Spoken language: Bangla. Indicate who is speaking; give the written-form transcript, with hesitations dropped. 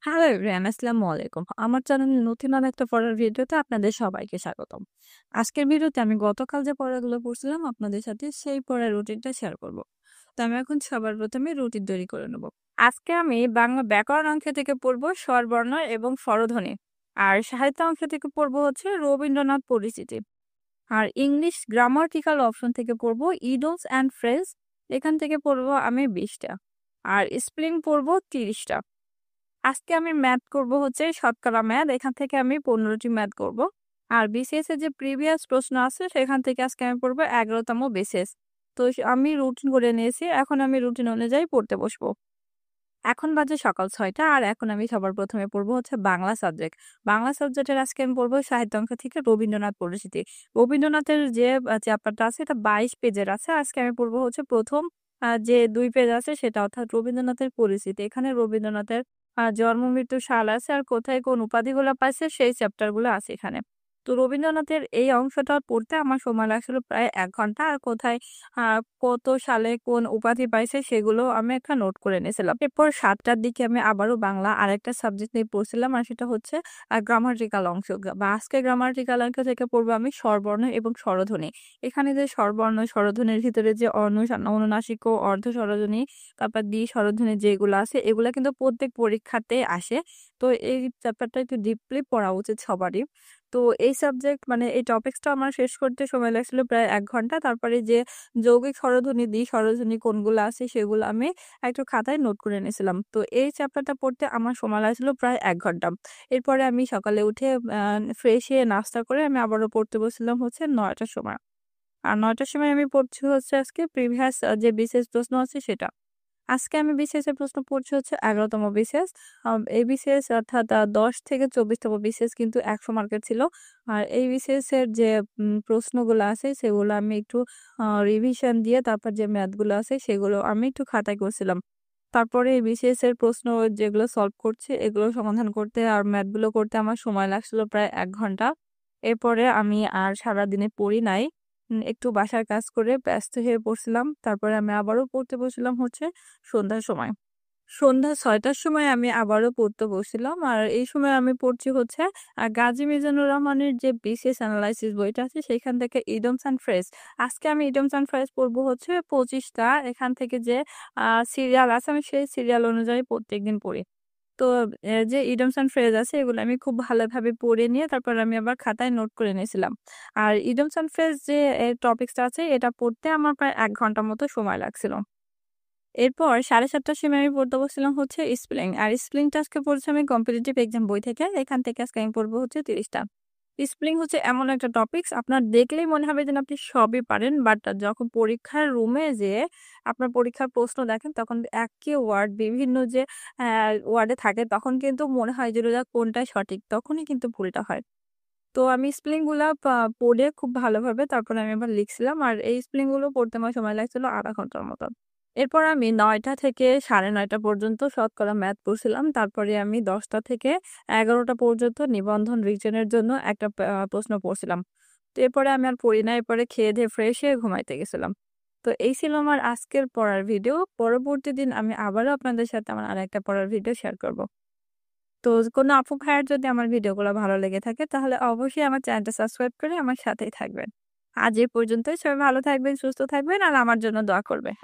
Speaker 1: হ্যালো এভরিওয়ান, আসসালামু আলাইকুম। আমার চ্যানেলে নতুন আর একটা পড়ার ভিডিওতে আপনাদের সবাইকে স্বাগতম। আজকের ভিডিওতে আমি গতকাল যে পড়াগুলো পড়ছিলাম আপনাদের সাথে সেই পড়ার রুটিনটা শেয়ার করব। তো আমি এখন সবার প্রথমে রুটিন তৈরি করে নেব। আজকে আমি বাংলা ব্যাকরণ অংশ থেকে পড়ব স্বরবর্ণ এবং স্বরধ্বনি। আর সাহিত্য অংশ থেকে পড়ব হচ্ছে রবীন্দ্রনাথ পরিচিতি। আর ইংলিশ গ্রামাটিক্যাল অপশন থেকে পড়ব ইডলস অ্যান্ড ফ্রেজ। এখান থেকে পড়ব আমি 20টা। আর স্পেলিং পড়ব 30টা। আজকে আমি ম্যাথ করব হচ্ছে শতকরা ম্যাথ। এখান থেকে আমি 15টি ম্যাথ করব। আর বিসিএস এর যে প্রিভিয়াস প্রশ্ন আছে সেখান থেকে আজকে আমি পড়ব 11তম বিসিএস। তো আমি রুটিন করে নিয়েছি। এখন আমি রুটিন অনুযায়ী পড়তে বসবো। এখন বাজে সকাল 6টা আর এখন আমি সবার প্রথমে পড়বো হচ্ছে বাংলা সাবজেক্ট। বাংলা সাবজেক্টের আজকে আমি পড়বো সাহিত্য অংশ থেকে রবীন্দ্রনাথ পরিচিতি। রবীন্দ্রনাথের যে চ্যাপ্টারটা আছে এটা 22 পেজের আছে। আজকে আমি পড়বো হচ্ছে প্রথম যে 2 পেজ আছে সেটা, অর্থাৎ রবীন্দ্রনাথের পরিচিতি। এখানে রবীন্দ্রনাথের জন্ম মৃত্যুর সাল আছে আর কোথায় কোন উপাধিগুলো পাইছে সেই চ্যাপ্টার গুলো আছে এখানে। তো রবীন্দ্রনাথের এই অংশটা পড়তে আমার সময় লাগছিল প্রায় 1 ঘন্টা। আর কোথায় কত সালে কোন উপাধি পাইছে সেগুলো আমি একটা নোট করে নিয়েছিলাম। এরপর 7টার দিকে আমি আবারও বাংলা আরেকটা সাবজেক্ট নিয়ে পড়ছিলাম আর সেটা হচ্ছে গ্রামাটিক্যাল অংশ। বা আজকে গ্রামাটিক্যাল অংশ থেকে পড়বো আমি স্বরবর্ণ এবং স্বরধ্বনি। এখানে যে স্বরবর্ণ স্বরধ্বনির ভিতরে যে অনুনাসিক ও অর্ধ স্বরধ্বনি, তারপর স্বরধ্বনি যেগুলো আছে এগুলা কিন্তু প্রত্যেক পরীক্ষাতে আসে। তো এই চ্যাপ্টারটা একটু ডিপলি পড়া উচিত সবারই। তো এই সাবজেক্ট মানে এই টপিকসটা আমার শেষ করতে সময় লাগছিল প্রায় 1 ঘন্টা। তারপরে যে যৌগিক স্বরধ্বনি, স্বরধ্বনি কোনগুলো আছে সেগুলো আমি একটু খাতায় নোট করে নিয়েছিলাম। তো এই চ্যাপ্টারটা পড়তে আমার সময় লাগছিল প্রায় 1 ঘন্টা। এরপরে আমি সকালে উঠে ফ্রেশ হয়ে নাস্তা করে আমি আবারও পড়তে বসছিলাম হচ্ছে 9টার সময়। আর 9টার সময় আমি পড়ছি হচ্ছে আজকে প্রিভিয়াস যে বিসিএস প্রশ্ন আছে সেটা। আজকে আমি বিসিএস এর প্রশ্ন পড়ছি হচ্ছে 11তম বিসিএস। এই বিসিএস অর্থাৎ 10 থেকে 24তম বিসিএস কিন্তু 100 মার্কের ছিল। আর এই বিসিএস এর যে প্রশ্নগুলো আছে সেগুলো আমি একটু রিভিশন দিয়ে তারপর যে ম্যাথ গুলো আছে সেগুলো আমি একটু খাতায় করছিলাম। তারপরে এই বিসিএস এর প্রশ্ন যেগুলো সলভ করছি এগুলো সমাধান করতে আর ম্যাথ গুলো করতে আমার সময় লাগছিল প্রায় 1 ঘন্টা। এরপরে আমি আর সারাদিনে পড়ি নাই। একটু বাসার কাজ করে ব্যস্ত হয়ে পড়ছিলাম। তারপরে আমি আবারও পড়তে বসছিলাম হচ্ছে সন্ধ্যার সময়। সন্ধ্যা ৬টার সময় আমি আবারও পড়তে বসছিলাম। আর এই সময় আমি পড়ছি হচ্ছে গাজী মিজানুর রহমানের যে বিসিএস এনালাইসিস বইটা আছে সেখান থেকে ইডমস অ্যান্ড ফ্রেজ। আজকে আমি ইডমস অ্যান্ড ফ্রেজ পড়বো হচ্ছে 25টা। এখান থেকে যে সিরিয়াল আছে আমি সেই সিরিয়াল অনুযায়ী প্রত্যেকদিন পড়ি। তো যে ইডমস অ্যান্ড ফ্রেজ আছে এগুলো আমি খুব ভালোভাবে পড়ে নিয়ে তারপর আমি আবার খাতায় নোট করে নিয়েছিলাম। আর ইডমস অ্যান্ড ফ্রেজ যে টপিকসটা আছে এটা পড়তে আমার প্রায় 1 ঘন্টার মতো সময় লাগছিল। এরপর 7:30টার সময় আমি পড়তে বসছিলাম হচ্ছে স্পেলিং। আর স্পেলিংটা আজকে পড়ছি আমি কম্পিটিটিভ এক্সাম বই থেকে। এখান থেকে আজকে আমি পড়বো হচ্ছে 30টা। স্পেলিং হচ্ছে এমন একটা টপিকস আপনার দেখলেই মনে হবে যেন আপনি সবই পারেন। বাট যখন পরীক্ষার রুমে যেয়ে আপনার পরীক্ষার প্রশ্ন দেখেন তখন একই ওয়ার্ড বিভিন্ন যে ওয়ার্ডে থাকে তখন কিন্তু মনে হয় যে ওটা কোনটা সঠিক। তখনই কিন্তু ভুলটা হয়। তো আমি স্পেলিং গুলা পড়ে খুব ভালোভাবে তারপরে আমি আবার লিখছিলাম। আর এই স্পেলিং গুলো পড়তে আমার সময় লাগছিল 1/2 ঘন্টার মতো। এরপর আমি 9টা থেকে 9:30 পর্যন্ত শতকরা ম্যাথ পড়ছিলাম। তারপরে আমি 10টা থেকে 11টা পর্যন্ত নিবন্ধন রিটেনের জন্য একটা প্রশ্ন পড়ছিলাম। তো এরপরে আমি আর পড়ি না। এরপরে খেয়ে-দেয়ে ফ্রেশ হয়ে ঘুমাইতে গেছিলাম। তো এই ছিল আমার আজকের পড়ার ভিডিও। পরবর্তী দিন আমি আবারও আপনাদের সাথে আমার আরেকটা পড়ার ভিডিও শেয়ার করব। তো কোনো আপু ভাইয়ার যদি আমার ভিডিওগুলো ভালো লেগে থাকে তাহলে অবশ্যই আমার চ্যানেলটা সাবস্ক্রাইব করে আমার সাথেই থাকবেন। আজ এই পর্যন্তই। সবাই ভালো থাকবেন, সুস্থ থাকবেন আর আমার জন্য দোয়া করবেন।